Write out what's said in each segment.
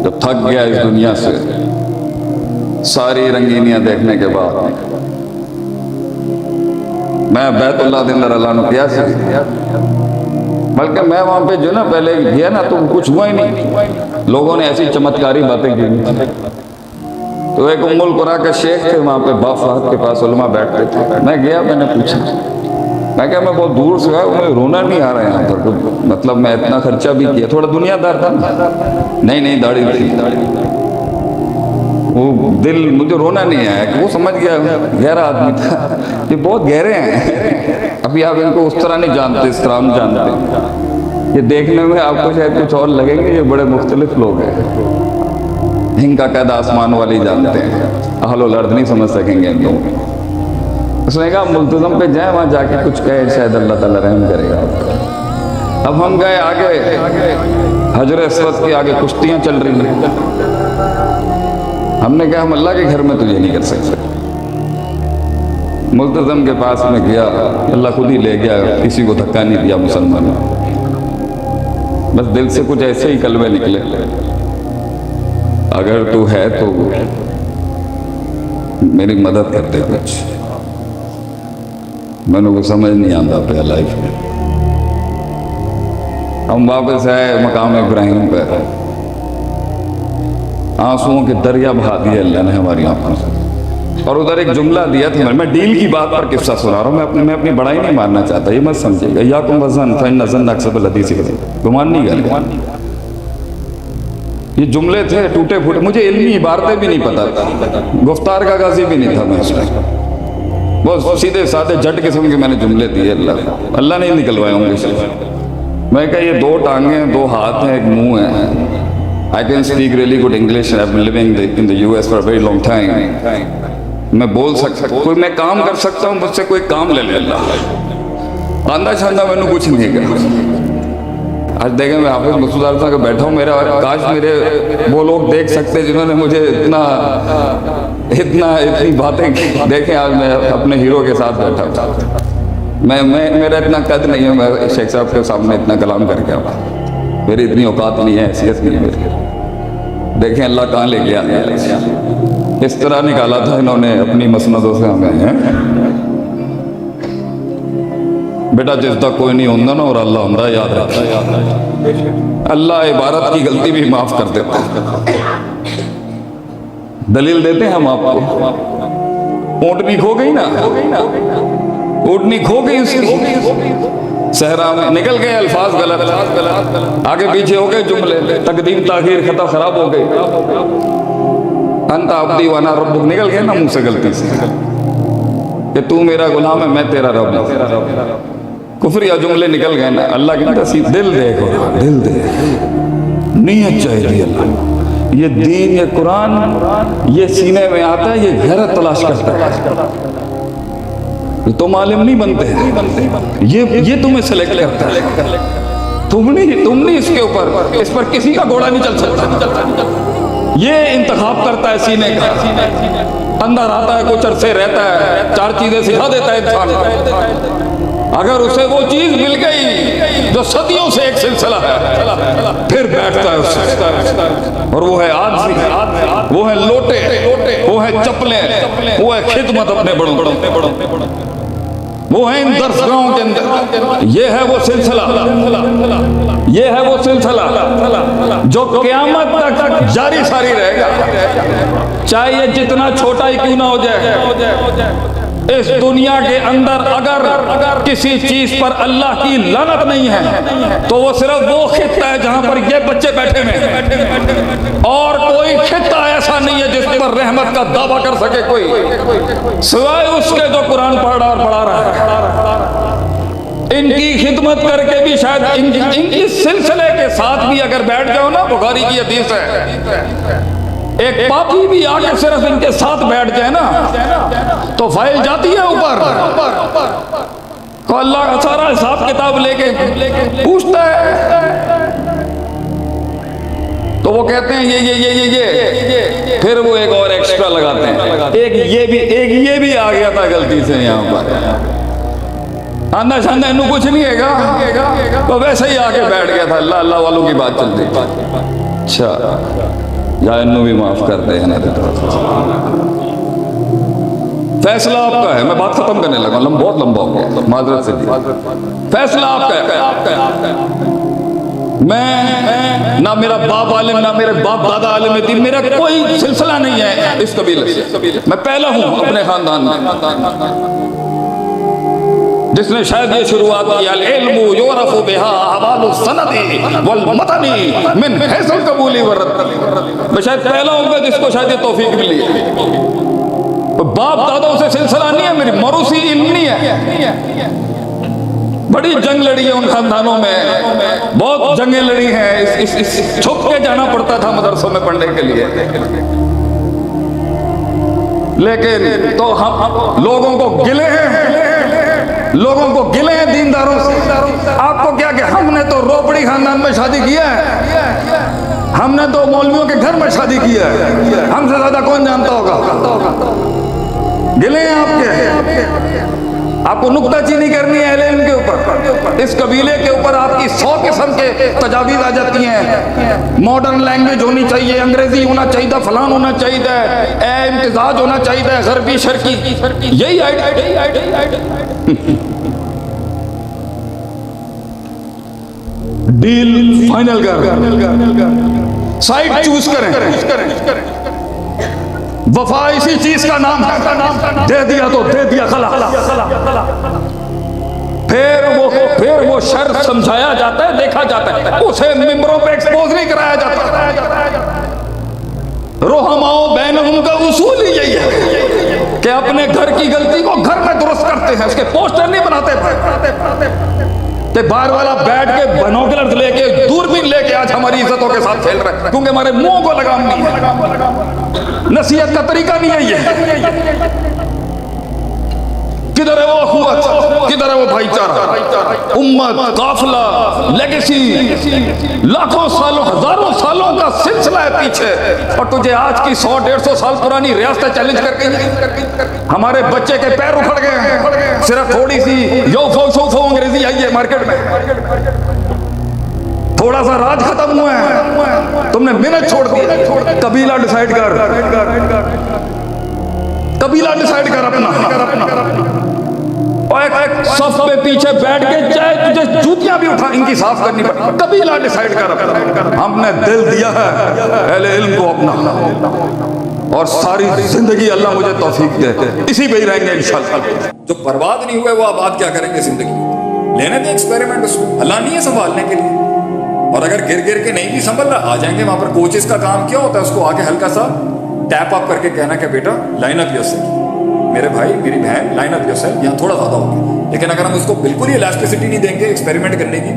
جب تھک گیا اس دنیا سے ساری رنگینیاں دیکھنے کے بعد، میں بیت اللہ دن اللہ نے کیا سی، بلکہ میں وہاں پہ جو نا پہلے گیا نا تو کچھ ہوا ہی نہیں، لوگوں نے ایسی چمتکاری باتیں کی۔ تو ایک ام القرا کا شیخ تھے وہاں پہ با فہد کے پاس علماء بیٹھتے تھے، میں گیا، میں نے پوچھا، میں کہا میں بہت دور سے آیا، مجھے رونا نہیں آ رہا یہاں پر، مطلب میں اتنا خرچہ بھی کیا، تھوڑا دنیا دار تھا، نہیں داڑھی تھی، وہ دل مجھے رونا نہیں آیا کہ وہ سمجھ گیا گہرا آدمی تھا، یہ بہت گہرے ہیں، ابھی آپ ان کو اس طرح نہیں جانتے، اس طرح ہم جانتے ہیں، یہ دیکھنے میں آپ کو شاید کچھ اور لگیں گے، یہ بڑے مختلف لوگ ہیں، ان کا قید آسمان والی جانتے ہیں، اہل الارض نہیں سمجھ سکیں گے ان لوگوں۔ اس نے کہا ملتزم پہ جائیں، وہاں جا کے کچھ کہے شاید اللہ تعالیٰ رحم کرے گا۔ اب ہم گئے آگے، حجر اسود کے آگے کشتیاں چل رہی ہیں، ہم نے کہا ہم اللہ کے گھر میں تجھے نہیں کر سکتے۔ ملتزم کے پاس میں گیا، اللہ خود ہی لے گیا، کسی کو دھکا نہیں دیا مسلمان، بس دل سے کچھ ایسے ہی کلمے نکلے، اگر تو ہے تو میری مدد کرتے کچھ، میں نے کو سمجھ نہیں آتا پہ لائف میں۔ ہم واپس آئے مقام ابراہیم پہ، آنسوؤں کے دریا بہا دیے اللہ نے ہماری آنکھوں سے، اور ادھر ایک جملہ دیا تھا، میں ڈیل کی بات پر قصہ سنا رہا ہوں، میں اپنی بڑائی نہیں ماننا چاہتا، یہ مت سمجھے گا، یاکم وزن فإن ظن اکسب الحدیث، گمان نہیں کرے، یہ جملے تھے ٹوٹے پھوٹے، مجھے علمی عبارتیں بھی نہیں پتا تھا، گفتار کا غازی بھی نہیں تھا میں اس میں، بہت سیدھے سادھے جٹ قسم کے میں نے جملے دیے، اللہ نے ہی نکلوائے ہوں گے۔ میں کہا یہ دو ٹانگیں ہیں، دو ہاتھ ہیں، ایک منہ ہے، I can speak really good English, I've been living in the US for a very long time، میں بول سکتا، کوئی میں کام کر سکتا ہوں، مجھ سے کوئی کام لے لے اللہ، آندہ چھاندہ میں نے کچھ نہیں کہا۔ آج دیکھیں میں حافظ مسعود صاحب کا بیٹھا ہوں، میرا کاش میرے وہ لوگ دیکھ سکتے جنہوں نے مجھے اتنی باتیں دیکھیں، آج میں اپنے ہیرو کے ساتھ بیٹھا ہوں، میرا اتنا قد نہیں ہے، میں شیخ صاحب کے سامنے اتنا کلام کر کے آؤں، میری اتنی اوقات نہیں ہے، حیثیت نہیں ہے میری، دیکھیں اللہ کہاں لے گیا، اس طرح نکالا تھا انہوں نے اپنی مسندوں سے ہمیں، بیٹا جس تک کوئی نہیں ہوندہ نا اور اللہ ہوندہ، یاد رکھیں، اللہ عبارت کی غلطی بھی معاف کر دیتا ہے۔ دلیل دیتے ہیں ہم آپ کو، اونٹنی کھو گئی نا، اونٹنی کھو گئی اس کی صحرا میں، نکل گئے الفاظ غلط، آگے پیچھے ہو گئے جملے، تقدیم تاخیر خطا خراب ہو گئی، انت عبدی وانا ربک نکل گئے نا منہ سے غلطی سے، کہ تو میرا غلام ہے میں تیرا رب ہوں، کفریہ جملے نکل گئے نا، اللہ کی تصیب، دل دیکھو، دل دیکھ، نیت چاہیے اللہ، یہ دین، یہ قرآن، یہ سینے میں آتا ہے، یہ غیرت تلاش کرتا ہے، تم عالم نہیں بنتے، یہ تمہیں سلیکٹ کرتا ہے، تم نہیں اس کے اوپر، اس پر کسی کا گھوڑا نہیں چل سکتا، یہ انتخاب کرتا ہے سینے کا، اندر آتا ہے کچھ عرصے رہتا ہے، چار چیزیں سکھا دیتا ہے انسان کو، اگر اسے وہ چیز مل گئی جو صدیوں سے ایک سلسلہ ہے، پھر بیٹھتا ہے اس سے، اور وہ ہے آج، وہ ہے لوٹے، وہ ہے چپلیں، وہ ہے خدمت اپنے بڑوں، وہ ہے ان درسگاہوں کے اندر، یہ ہے وہ سلسلہ، یہ ہے وہ سلسلہ جو قیامت تک جاری ساری رہے گا، چاہے یہ جتنا چھوٹا ہی کیوں نہ ہو جائے۔ اس دنیا کے اندر اگر کسی چیز پر اللہ کی لعنت نہیں ہے تو وہ صرف وہ خطہ ہے جہاں پر یہ بچے بیٹھے ہیں، اور کوئی خطہ ایسا نہیں ہے جس پر رحمت کا دعویٰ کر سکے کوئی، سوائے اس کے جو قرآن پڑھا اور پڑھا رہا ہے۔ ان کی خدمت کر کے بھی شاید ان کی سلسلے کے ساتھ بھی اگر بیٹھ جاؤ نا، بخاری کی حدیث ہے، ایک پاپی بھی آگے صرف ان کے ساتھ بیٹھ جائے نا تو فائل جاتی ہے اوپر، تو اللہ کا سارا حساب کتاب لے کے پوچھتا ہے، تو وہ کہتے ہیں یہ پھر وہ ایک اور ایکسٹرا لگاتے ہیں، ایک یہ بھی آ گیا تھا غلطی سے یہاں پر، آندہ شاندہ انہوں کچھ نہیں ہے گا، تو ویسے ہی آ کے بیٹھ گیا تھا، اللہ والوں کی بات چلتی۔ اچھا یا انہوں بھی معاف کر دے نا. فیصلہ آپ کا ہے. میں بات ختم کرنے لگا, بہت لمبا ہو گیا, معذرت سے. فیصلہ آپ کا ہے. میں نہ میرا باپ عالم نہ میرے باپ دادا عالم دین, میرا کوئی سلسلہ نہیں ہے اس قبیلے سے. میں پہلا ہوں اپنے خاندان میں جس نے شاید یہ شروعات کی, العلم یعرف بہا احوال السند والمتن من حیث القبول والرد. میں شاید پہلا ہوں گا جس کو شاید یہ توفیق ملی ہے. باپ دادوں سے سلسلہ نہیں ہے, میری موروثی علم نہیں ہے. بڑی جنگ لڑی ہے ان خاندانوں میں, بہت جنگیں لڑی ہیں. چھپ کے جانا پڑتا تھا مدرسوں میں پڑھنے کے لیے. لیکن تو ہم لوگوں کو گلے ہیں, لوگوں کو گلے ہیں دینداروں سے. آپ کو کیا کہ ہم نے تو روپڑی خاندان میں شادی کیا ہے, ہم نے تو مولویوں کے گھر میں شادی کیا ہے, ہم سے زیادہ کون جانتا ہوگا. گلے ہیں آپ کے. آپ کو نکتہ چینی کرنی ہے اہل علم کے اوپر, اس قبیلے کے اوپر آپ کی 100 قسم کے تجاویز آ جاتی ہیں. ماڈرن لینگویج ہونی چاہیے, انگریزی ہونا چاہیے, فلان ہونا چاہیے, اے امتزاج ہونا چاہیے, غربی شرقی. یہی ڈیل فائنل کر, سائٹ چوز کریں. وفا اسی چیز کا نام ہے, دے دیا تو دے دیا خلا. پھر وہ شر سمجھایا جاتا ہے, دیکھا جاتا ہے, اسے ممبروں پہ ایکسپوز نہیں کرایا جاتا. رحماؤ بینہم کا اصول ہی یہی ہے کہ اپنے گھر کی غلطی کو گھر میں درست کرتے ہیں, اس کے پوسٹر نہیں بناتے کہ باہر والا بیٹھ کے بنوکلرز لے کے, دوربین لے کے آج ہماری عزتوں کے ساتھ کھیل رہے ہیں, کیونکہ ہمارے منہ کو لگام نہیں ہے. نصیحت کا طریقہ نہیں ہے یہ. کدھر ہے وہ اخوت, کدھر ہے وہ بھائی چارہ, امت, قافلہ, لیگیسی, لاکھوں سالوں, ہزاروں سالوں کا سلسلہ ہے پیچھے, اور تجھے آج کی 100-150 سال پرانی ریاستیں چیلنج کر گئی. ہمارے بچے کے پیر اکھڑ گئے ہیں, صرف تھوڑی سی یو فو شو فو انگریزی آئی ہے مارکیٹ میں, تھوڑا سا راج ختم ہوا ہے, تم نے منٹ چھوڑ دی. قبیلہ ڈیسائیڈ کر, قبیلہ ڈیسائیڈ کر اپنا. اور ایک صف پہ پیچھے بیٹھ کے چاہے تجھے جوتیاں بھی اٹھا ان کی صاف کرنی پڑے, قبیلہ ڈیسائیڈ کر اپنا. ہم نے دل دیا ہے اہل علم کو اپنا, اور ساری زندگی اللہ مجھے توفیق دے, اسی پہ ہی رہیں گے انشاءاللہ. جو برباد نہیں ہوئے وہ آباد کیا کریں گے زندگی, لینے دیں ایکسپیریمنٹ اس کو, اللہ نہیں ہے سنبھالنے کے لیے. اور اگر گر گر کے نہیں بھی سنبھل رہا, آ جائیں گے وہاں پر. کوچز کا کام کیا ہوتا ہے, اس کو آگے ہلکا سا ٹیپ اپ کر کے کہنا کہ بیٹا لائن اپ یور سیلف, میرے بھائی میری بہن لائن اپ یور سیلف, یہاں تھوڑا زیادہ ہوگا. لیکن اگر ہم اس کو بالکل ہی الاسٹیسٹی نہیں دیں گے ایکسپیریمنٹ کرنے کی,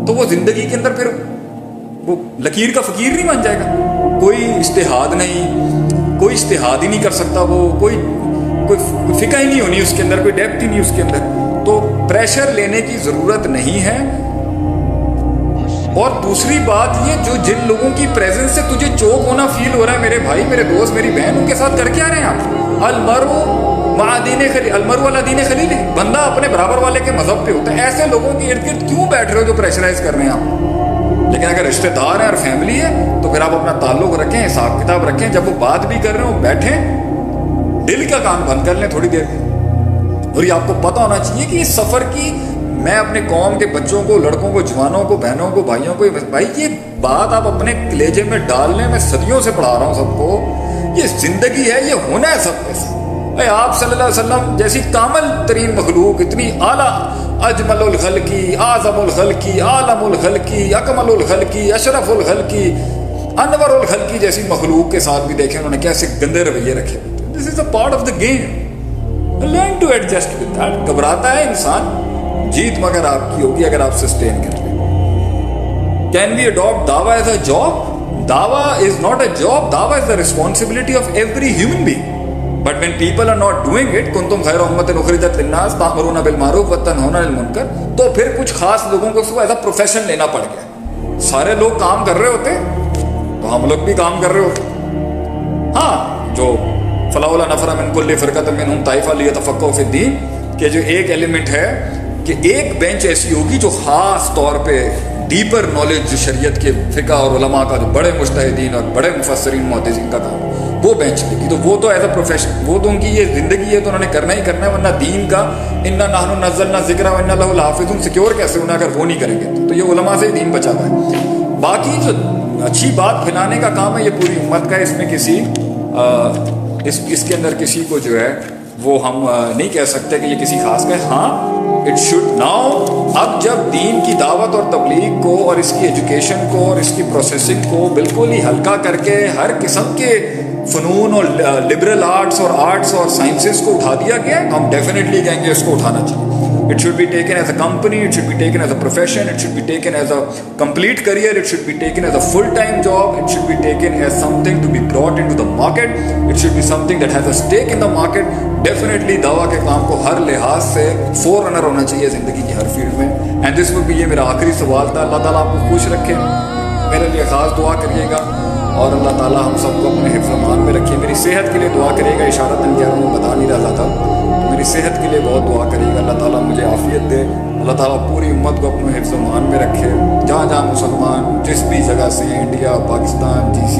تو وہ زندگی کے اندر پھر وہ لکیر کا فقیر نہیں بن جائے گا. کوئی اجتہاد نہیں, کوئی اجتہاد ہی نہیں کر سکتا, وہ کوئی فقہ ہی نہیں ہونی اس کے اندر, کوئی ڈیپتھ ہی نہیں اس کے اندر. تو پریشر لینے کی ضرورت نہیں ہے. اور دوسری بات یہ, جو جن لوگوں کی پریزنس سے تجھے چوک ہونا فیل ہو رہا ہے, میرے بھائی, میرے دوست, میری بہن, ان کے ساتھ کر کے آ رہے ہیں آپ. المرء علی دین خلیل, بندہ اپنے برابر والے کے مذہب پہ ہوتا ہے. ایسے لوگوں کے ارد گرد کیوں بیٹھ رہے ہو جو پریشرائز کر رہے ہیں آپ؟ لیکن اگر رشتہ دار ہیں اور فیملی ہے تو پھر آپ اپنا تعلق رکھیں, حساب کتاب رکھیں. جب وہ بات بھی کر رہے ہو بیٹھیں, دل کا کام بند کر لیں تھوڑی دیر. اور یہ آپ کو پتہ ہونا چاہیے کہ اس سفر کی, میں اپنے قوم کے بچوں کو, لڑکوں کو, جوانوں کو, بہنوں کو, بھائیوں کو, بھائی یہ بات آپ اپنے کلیجے میں ڈال لیں. میں صدیوں سے پڑھا رہا ہوں سب کو, یہ زندگی ہے, یہ ہونا ہے سب کے. آپ صلی اللہ علیہ وسلم جیسی کامل ترین مخلوق, اتنی اعلیٰ, اجمل الخلقی, اعظم الخلقی, عالم الخلقی, اکمل الخلقی, اشرف الخلقی, انور الخلقی جیسی مخلوق کے ساتھ بھی دیکھیں انہوں نے کیسے گندے رویے رکھے. This is a part of the game, learn to adjust with that. گھبراتا ہے انسان, جیت مگر آپ کی ہوگی اگر آپ سسٹین کر لیں. کین وی اڈاپٹ دعویٰ ایز اے جاب؟ دعویٰ از ناٹ اے جاب, دعویٰ is the responsibility of every human being. But when people are not doing it, kuntum khayra ummatin ukhrijat linnas ta'muruna bil ma'ruf wa tanhauna 'anil munkar, تو پھر کچھ خاص لوگوں کو اس کو as a profession لینا پڑ گیا. سارے لوگ کام کر رہے ہوتے تو ہم لوگ بھی کام کر رہے ہوتے. ہاں, جو فلولا نفر من کل فرقۃ منهم طائفہ لیتفقہوا فی الدین, کہ جو ایک ایلیمنٹ ہے کہ ایک بینچ ایسی ہوگی جو خاص طور پہ ڈیپر نالج جو شریعت کے فقہ اور علماء کا جو بڑے مجتہدین اور بڑے مفسرین محدثین کا کام وہ بینچ لے گی. تو وہ تو ایز اے پروفیشن وہ تو ان کی یہ زندگی ہے تو انہوں نے کرنا ہی کرنا ہے, ورنہ دین کا انا نحن نزلنا ذکر و انا لہ لحافظون سیکیور کیسے ہونا اگر وہ نہیں کریں گے. تو یہ علماء سے ہی دین بچا ہوا ہے. باقی جو اچھی بات پھیلانے کا کام ہے یہ پوری امت کا ہے. اس میں کسی اس کے اندر کسی کو جو ہے وہ ہم نہیں کہہ سکتے کہ یہ کسی خاص کا ہے. ہاں اٹ شوڈ ناؤ اب جب دین کی دعوت اور تبلیغ کو اور اس کی ایجوکیشن کو اور اس کی پروسیسنگ کو بالکل ہی ہلکا کر کے ہر قسم کے فنون اور لبرل آرٹس اور سائنسز کو اٹھا دیا گیا, ہم ڈیفینیٹلی کہیں گے اس کو اٹھانا چاہیے. It should be taken as a company, it should be taken as a profession, it should be taken as a complete career, it should be taken as a full-time job, it should be taken as something to be brought into the market, it should be something that has a stake in the market. Definitely دعویٰ کے کام کو ہر لحاظ سے four runner ہونا چاہیے زندگی کی ہر field میں. اینڈ دس would be یہ میرا آخری سوال تھا. اللہ تعالیٰ آپ کو خوش رکھے, میرے لیے خاص دعا کریے گا اور اللہ تعالیٰ ہم سب کو اپنے حفظ و امان میں رکھے. میری صحت کے لیے دعا کرے گا, اشارتاً کہہ رہا ہوں بتا نہیں رہا تھا, میری صحت کے لیے بہت دعا کرے گا. اللہ تعالیٰ مجھے عافیت دے, اللہ تعالیٰ پوری امت کو اپنے حفظ و امان میں رکھے. جہاں جہاں مسلمان جس بھی جگہ سے انڈیا, پاکستان, GCC